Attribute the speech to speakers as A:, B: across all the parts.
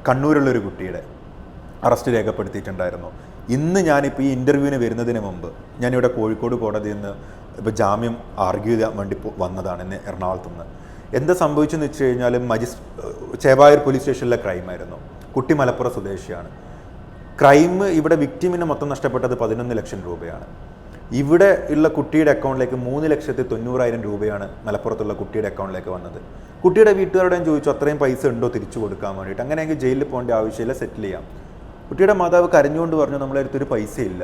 A: കണ്ണൂരുള്ളൊരു കുട്ടിയുടെ അറസ്റ്റ് രേഖപ്പെടുത്തിയിട്ടുണ്ടായിരുന്നു. ഇന്ന് ഞാനിപ്പോൾ ഈ ഇൻ്റർവ്യൂവിന് വരുന്നതിന് മുമ്പ് ഞാനിവിടെ കോഴിക്കോട് കോടതിയിൽ നിന്ന് ഇപ്പോൾ ജാമ്യം ആർഗ്യൂ ചെയ്യാൻ വേണ്ടി വന്നതാണ് ഇന്ന് എറണാകുളത്ത് നിന്ന്. എന്താ സംഭവിച്ചെന്ന് വെച്ച് കഴിഞ്ഞാൽ ചേവായൂർ പോലീസ് സ്റ്റേഷനിലെ ക്രൈമായിരുന്നു. കുട്ടി മലപ്പുറം സ്വദേശിയാണ്. ക്രൈം ഇവിടെ വിക്ടിമിന് മൊത്തം നഷ്ടപ്പെട്ടത് 11 ലക്ഷം രൂപയാണ്. ഇവിടെ ഉള്ള കുട്ടിയുടെ അക്കൗണ്ടിലേക്ക് 3,90,000 രൂപയാണ് മലപ്പുറത്തുള്ള കുട്ടിയുടെ അക്കൗണ്ടിലേക്ക് വന്നത്. കുട്ടിയുടെ വീട്ടുകാരോടും ചോദിച്ചു അത്രയും പൈസ ഉണ്ടോ തിരിച്ചു കൊടുക്കാൻ വേണ്ടിയിട്ട്. അങ്ങനെയെങ്കിൽ ജയിലിൽ പോകേണ്ട ആവശ്യമില്ല, സെറ്റിൽ ചെയ്യാം. കുട്ടിയുടെ മാതാവ് കരഞ്ഞുകൊണ്ട് പറഞ്ഞു നമ്മളെ അടുത്തൊരു പൈസ ഇല്ല,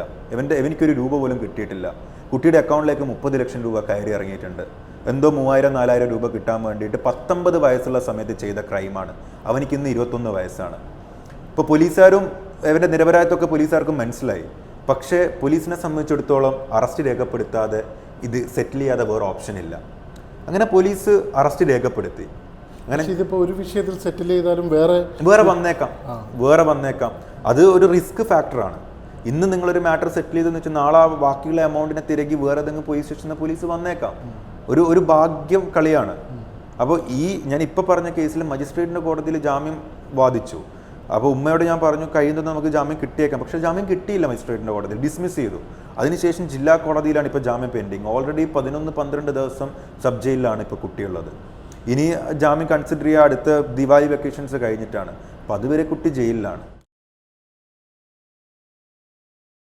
A: എനിക്കൊരു രൂപ പോലും കിട്ടിയിട്ടില്ല. കുട്ടിയുടെ അക്കൗണ്ടിലേക്ക് 30 ലക്ഷം രൂപ കയറി ഇറങ്ങിയിട്ടുണ്ട്. എന്തോ 3,000-4,000 രൂപ കിട്ടാൻ വേണ്ടിയിട്ട് 19 വയസ്സുള്ള സമയത്ത് ചെയ്ത ക്രൈമാണ്. അവനിക്കിന്ന് 21 വയസ്സാണ്. ഇപ്പോൾ പോലീസുകാരും അവൻ്റെ നിരപരാധിത്വമൊക്കെ പോലീസുകാർക്കും മനസ്സിലായി. പക്ഷേ പോലീസിനെ സംബന്ധിച്ചിടത്തോളം അറസ്റ്റ് രേഖപ്പെടുത്താതെ ഇത് സെറ്റിൽ ചെയ്യാതെ വേറെ ഓപ്ഷൻ ഇല്ല. അങ്ങനെ പോലീസ് അറസ്റ്റ് രേഖപ്പെടുത്തി. അങ്ങനെ
B: ഇതിപ്പോൾ ഒരു വിഷയത്തിൽ സെറ്റിൽ ചെയ്താലും
A: വേറെ വന്നേക്കാം. അത് ഒരു റിസ്ക് ഫാക്ടറാണ്. ഇന്ന് നിങ്ങളൊരു മാറ്റർ സെറ്റിൽ ചെയ്തെന്ന് വെച്ചാൽ നാളെ ബാക്കിയുള്ള എമൗണ്ടിനെ തിരക്കി വേറെ ഏതെങ്കിലും പോലീസ് സ്റ്റേഷനിൽ പോലീസ് വന്നേക്കാം. ഒരു ഭാഗ്യം കളിയാണ്. അപ്പോൾ ഞാൻ ഇപ്പോൾ പറഞ്ഞ കേസിൽ മജിസ്ട്രേറ്റിൻ്റെ കോടതിയിൽ ജാമ്യം വാദിച്ചു. അപ്പോൾ ഉമ്മയോട് ഞാൻ പറഞ്ഞു കഴിയുന്നത് നമുക്ക് ജാമ്യം കിട്ടിയേക്കാം. പക്ഷേ ജാമ്യം കിട്ടിയില്ല. മജിസ്ട്രേറ്റിൻ്റെ കോടതിയിൽ ഡിസ്മിസ് ചെയ്തു. അതിനുശേഷം ജില്ലാ കോടതിയിലാണ് ഇപ്പോൾ ജാമ്യം പെൻഡിങ്. ഓൾറെഡി 11-12 ദിവസം സബ് ജയിലിലാണ് ഇപ്പോൾ കുട്ടിയുള്ളത്. ഇനി ജാമ്യം കൺസിഡർ ചെയ്യുക അടുത്ത ദിവാലി വെക്കേഷൻസ് കഴിഞ്ഞിട്ടാണ്. അപ്പോൾ അതുവരെ കുട്ടി ജയിലിലാണ്.